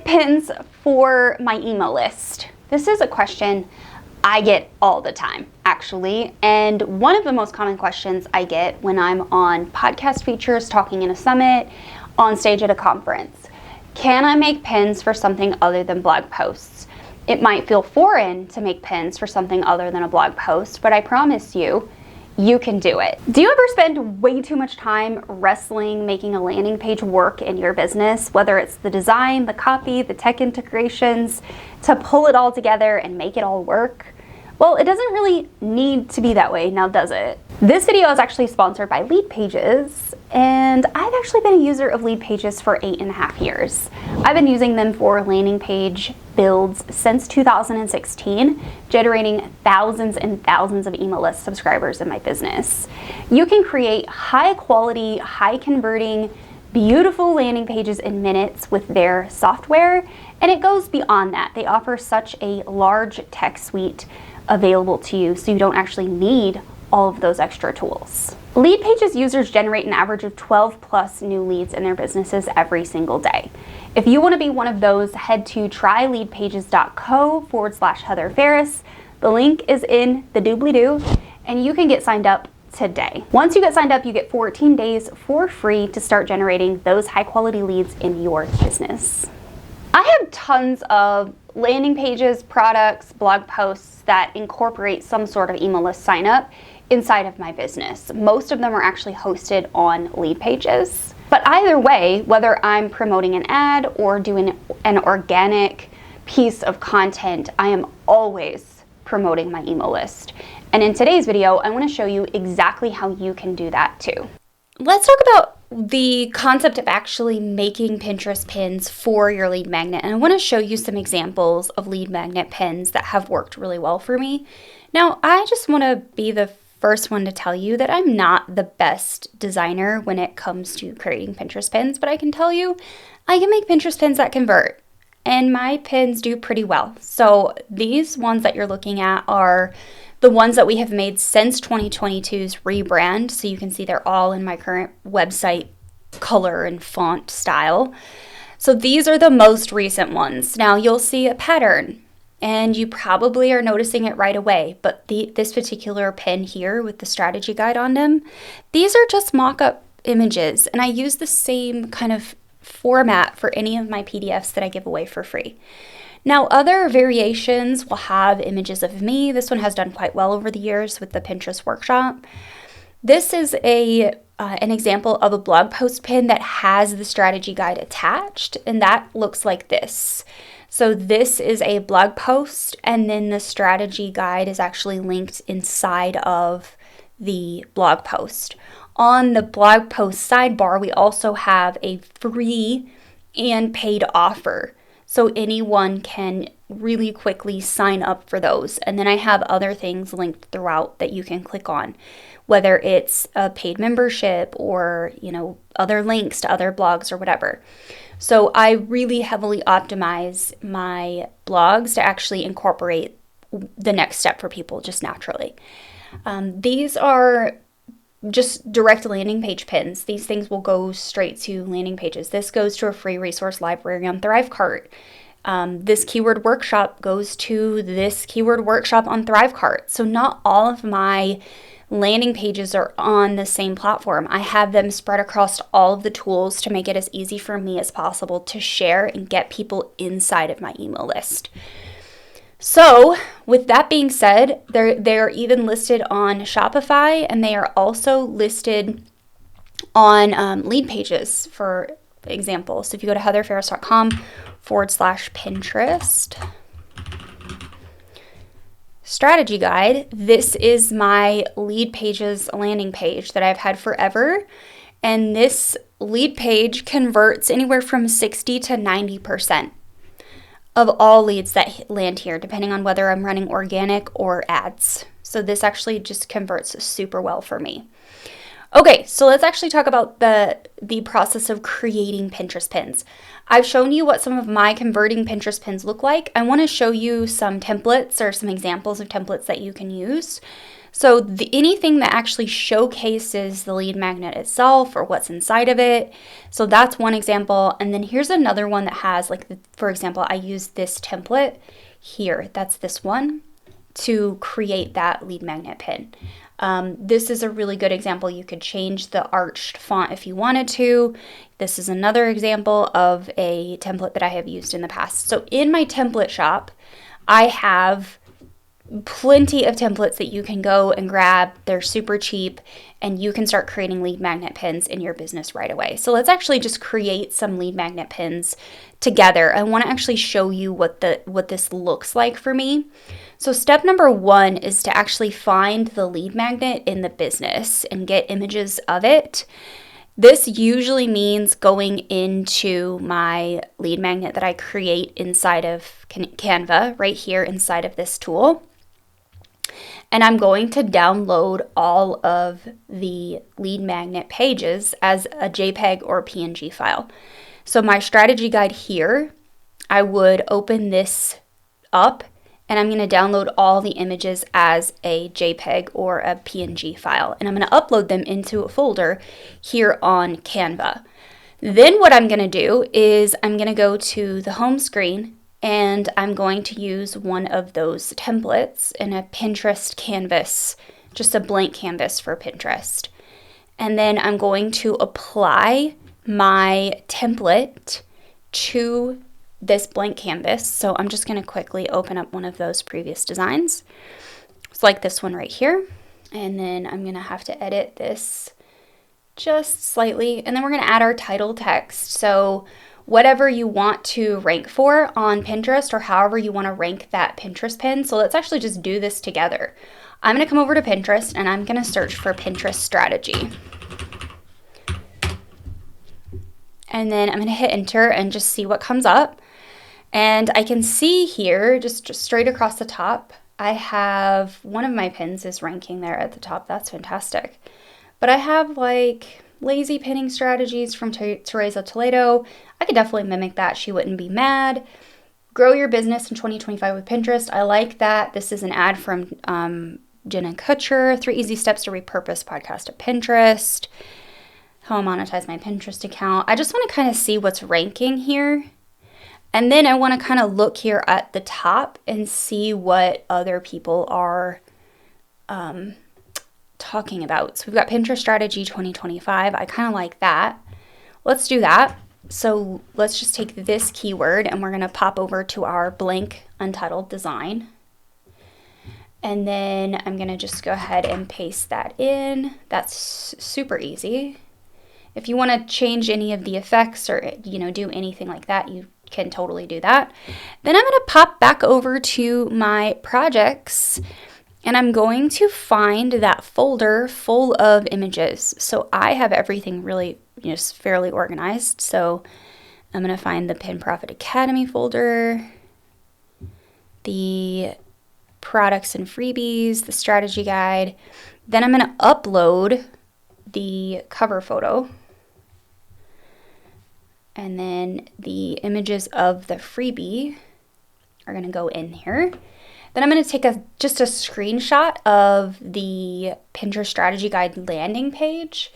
pins for my email list? This is a question I get all the time, actually. And one of the most common questions I get when I'm on podcast features, talking in a summit, on stage at a conference. Can I make pins for something other than blog posts? It might feel foreign to make pins for something other than a blog post, but I promise you, you can do it. Do you ever spend way too much time wrestling making a landing page work in your business, whether it's the design, the copy, the tech integrations, to pull it all together and make it all work? Well, it doesn't really need to be that way, now does it? This video is actually sponsored by Lead Pages, and I've actually been a user of Lead Pages for 8.5 years. I've been using them for landing page builds since 2016, generating thousands and thousands of email list subscribers in my business. You can create high quality, high converting, beautiful landing pages in minutes with their software, and it goes beyond that. They offer such a large tech suite available to you, so you don't actually need all of those extra tools. Lead Pages users generate an average of 12 plus new leads in their businesses every single day. If you want to be one of those, head to tryleadpages.co/Heather Farris. The link is in the doobly-doo, and you can get signed up today. Once you get signed up, you get 14 days for free to start generating those high quality leads in your business. I have tons of landing pages, products, blog posts that incorporate some sort of email list sign up inside of my business. Most of them are actually hosted on Lead Pages. But either way, whether I'm promoting an ad or doing an organic piece of content, I am always promoting my email list. And in today's video, I want to show you exactly how you can do that too. Let's talk about the concept of actually making Pinterest pins for your lead magnet. And I want to show you some examples of lead magnet pins that have worked really well for me. Now, I just want to be the first one to tell you that I'm not the best designer when it comes to creating Pinterest pins, but I can tell you I can make Pinterest pins that convert, and my pins do pretty well. So these ones that you're looking at are the ones that we have made since 2022's rebrand. So you can see they're all in my current website color and font style. So these are the most recent ones. Now you'll see a pattern, and you probably are noticing it right away, but this particular pin here with the strategy guide on them, these are just mock-up images, and I use the same kind of format for any of my PDFs that I give away for free. Now, other variations will have images of me. This one has done quite well over the years with the Pinterest workshop. This is an example of a blog post pin that has the strategy guide attached, and that looks like this. So this is a blog post, and then the strategy guide is actually linked inside of the blog post. On the blog post sidebar, we also have a free and paid offer. So anyone can really quickly sign up for those. And then I have other things linked throughout that you can click on, whether it's a paid membership or, other links to other blogs or whatever. So I really heavily optimize my blogs to actually incorporate the next step for people just naturally. These are just direct landing page pins. These things will go straight to landing pages. This goes to a free resource library on ThriveCart. This keyword workshop goes to this keyword workshop on ThriveCart. So not all of my landing pages are on the same platform. I have them spread across all of the tools to make it as easy for me as possible to share and get people inside of my email list. So with that being said, they're even listed on Shopify, and they are also listed on Lead Pages, for example. So if you go to heatherfarris.com/Pinterest strategy guide, this is my Lead Pages landing page that I've had forever. And this lead page converts anywhere from 60 to 90% of all leads that land here, depending on whether I'm running organic or ads. So this actually just converts super well for me. Okay, so let's actually talk about the process of creating Pinterest pins. I've shown you what some of my converting Pinterest pins look like. I want to show you some templates or some examples of templates that you can use. So anything that actually showcases the lead magnet itself or what's inside of it. So that's one example. And then here's another one that has, like, for example, I use this template here. That's this one to create that lead magnet pin. This is a really good example. You could change the arched font if you wanted to. This is another example of a template that I have used in the past. So in my template shop, I have plenty of templates that you can go and grab. They're super cheap, and you can start creating lead magnet pins in your business right away. So let's actually just create some lead magnet pins together. I want to actually show you what this looks like for me. So step number one is to actually find the lead magnet in the business and get images of it. This usually means going into my lead magnet that I create inside of Canva, right here inside of this tool. And I'm going to download all of the lead magnet pages as a JPEG or PNG file. So my strategy guide here, I would open this up, and I'm going to download all the images as a JPEG or a PNG file. And I'm going to upload them into a folder here on Canva. Then what I'm going to do is I'm going to go to the home screen, and I'm going to use one of those templates in a Pinterest canvas, just a blank canvas for Pinterest. And then I'm going to apply my template to this blank canvas. So I'm just going to quickly open up one of those previous designs. It's like this one right here. And then I'm going to have to edit this just slightly. And then we're going to add our title text. So whatever you want to rank for on Pinterest, or however you want to rank that Pinterest pin. So let's actually just do this together. I'm going to come over to Pinterest, and I'm going to search for Pinterest strategy. And then I'm going to hit enter and just see what comes up. And I can see here, just straight across the top, I have one of my pins is ranking there at the top. That's fantastic. But I have like lazy pinning strategies from Teresa Toledo. I could definitely mimic that. She wouldn't be mad. Grow your business in 2025 with Pinterest. I like that. This is an ad from Jenna Kutcher. 3 easy steps to repurpose podcast to Pinterest. How I monetize my Pinterest account. I just want to kind of see what's ranking here. And then I want to kind of look here at the top and see what other people are talking about. So we've got Pinterest strategy 2025. I kind of like that. Let's do that. So let's just take this keyword, and we're going to pop over to our blank untitled design. And then I'm going to just go ahead and paste that in. That's super easy. If you want to change any of the effects or, do anything like that, you can totally do that. Then I'm going to pop back over to my projects, and I'm going to find that folder full of images. So I have everything really fairly organized. So I'm going to find the Pin Profit Academy folder, the products and freebies, the strategy guide. Then I'm going to upload the cover photo. And then the images of the freebie are going to go in here. Then I'm going to take just a screenshot of the Pinterest strategy guide landing page.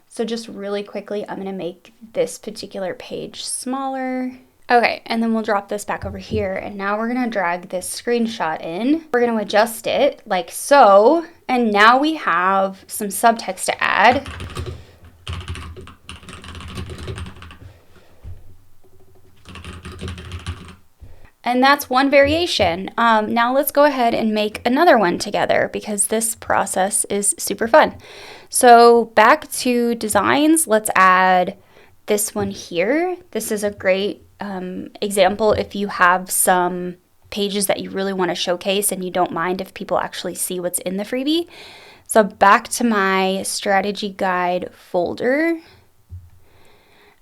So just really quickly, I'm going to make this particular page smaller. Okay, and then we'll drop this back over here. And now we're going to drag this screenshot in. We're going to adjust it like so. And now we have some subtext to add. And that's one variation. Now let's go ahead and make another one together, because this process is super fun. So back to designs, let's add this one here. This is a great example if you have some pages that you really want to showcase and you don't mind if people actually see what's in the freebie. So back to my strategy guide folder.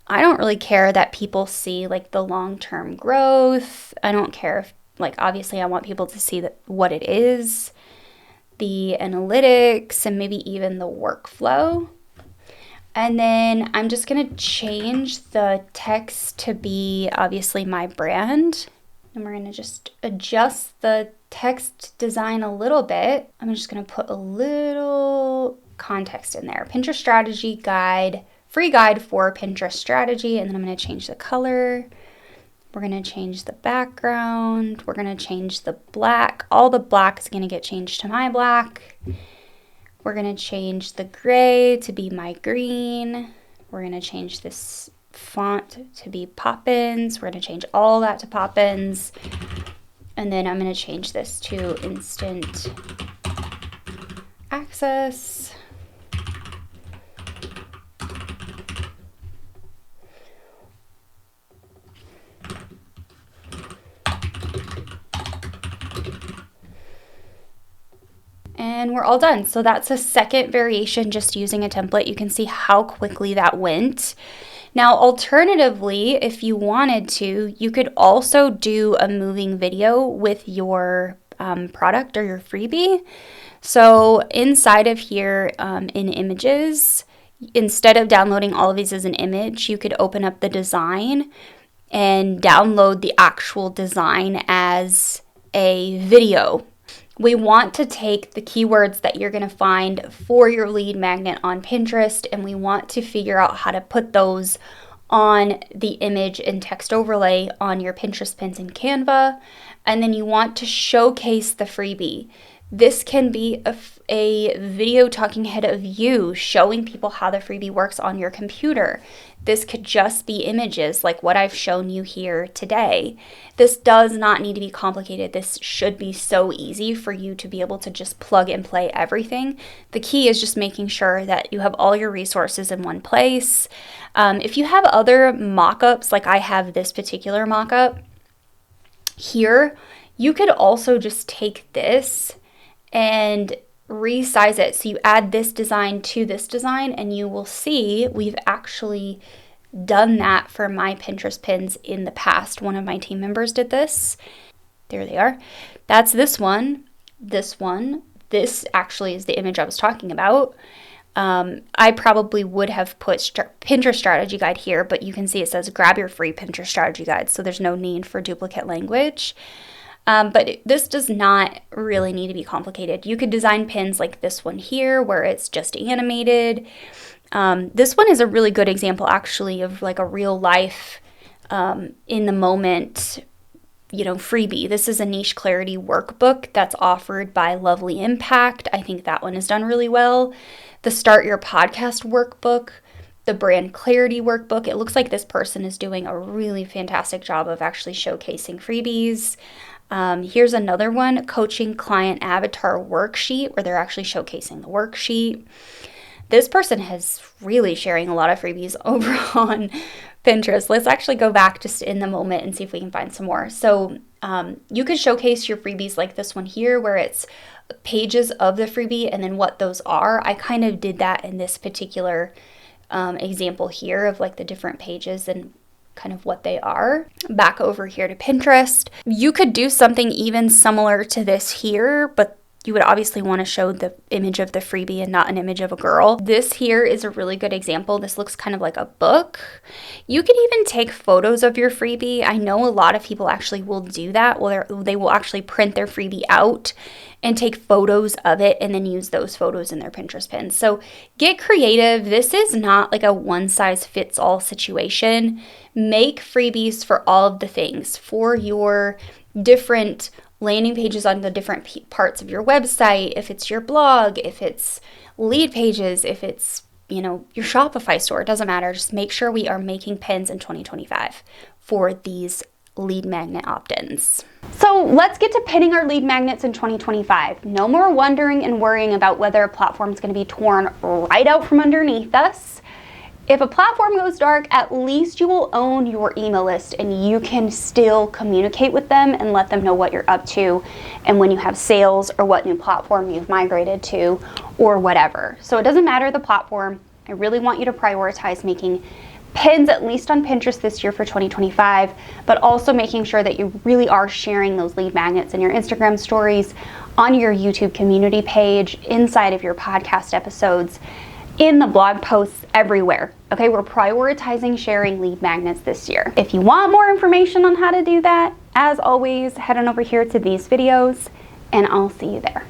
I don't really care that people see like the long-term growth. I don't care if, obviously I want people to see what it is, the analytics, and maybe even the workflow. And then I'm just going to change the text to be obviously my brand. And we're gonna just adjust the text design a little bit. I'm just gonna put a little context in there. Pinterest strategy guide, free guide for Pinterest strategy. And then I'm gonna change the color. We're gonna change the background. We're gonna change the black. All the black is gonna get changed to my black. We're gonna change the gray to be my green. We're gonna change this font to be Poppins. We're gonna change all that to Poppins. And then I'm gonna change this to instant access. And we're all done. So that's a second variation just using a template. You can see how quickly that went. Now, alternatively, if you wanted to, you could also do a moving video with your product or your freebie. So inside of here in images, instead of downloading all of these as an image, you could open up the design and download the actual design as a video. We want to take the keywords that you're going to find for your lead magnet on Pinterest, and we want to figure out how to put those on the image and text overlay on your Pinterest pins in Canva. And then you want to showcase the freebie. This can be a video talking head of you showing people how the freebie works on your computer. This could just be images like what I've shown you here today. This does not need to be complicated. This should be so easy for you to be able to just plug and play everything. The key is just making sure that you have all your resources in one place. If you have other mock-ups, like I have this particular mock-up here, you could also just take this and resize it. So you add this design to this design, and you will see we've actually done that for my Pinterest pins in the past. One of my team members did this. There they are. That's this one, this one. This actually is the image I was talking about. I probably would have put Pinterest strategy guide here, but you can see it says grab your free Pinterest strategy guide. So there's no need for duplicate language. But this does not really need to be complicated. You could design pins like this one here where it's just animated. This one is a really good example actually of like a real life in the moment, freebie. This is a niche clarity workbook that's offered by Lovely Impact. I think that one is done really well. The Start Your Podcast workbook, the Brand Clarity workbook. It looks like this person is doing a really fantastic job of actually showcasing freebies. Here's another one, Coaching Client Avatar Worksheet, where they're actually showcasing the worksheet. This person has really sharing a lot of freebies over on Pinterest. Let's actually go back just in the moment and see if we can find some more. So you could showcase your freebies like this one here, where it's pages of the freebie and then what those are. I kind of did that in this particular example here of like the different pages and kind of what they are. Back over here to Pinterest. You could do something even similar to this here, but you would obviously want to show the image of the freebie and not an image of a girl. This here is a really good example. This looks kind of like a book. You can even take photos of your freebie. I know a lot of people actually will do that. Well, they will actually print their freebie out and take photos of it and then use those photos in their Pinterest pins. So get creative. This is not like a one-size-fits-all situation. Make freebies for all of the things, for your different landing pages on the different parts of your website, if it's your blog, if it's lead pages, if it's, your Shopify store, it doesn't matter. Just make sure we are making pins in 2025 for these lead magnet opt-ins. So let's get to pinning our lead magnets in 2025. No more wondering and worrying about whether a platform is going to be torn right out from underneath us. If a platform goes dark, at least you will own your email list and you can still communicate with them and let them know what you're up to and when you have sales or what new platform you've migrated to or whatever. So it doesn't matter the platform. I really want you to prioritize making pins at least on Pinterest this year for 2025, but also making sure that you really are sharing those lead magnets in your Instagram stories, on your YouTube community page, inside of your podcast episodes, in the blog posts, everywhere. Okay, we're prioritizing sharing lead magnets this year. If you want more information on how to do that, As always, head on over here to these videos and I'll see you there.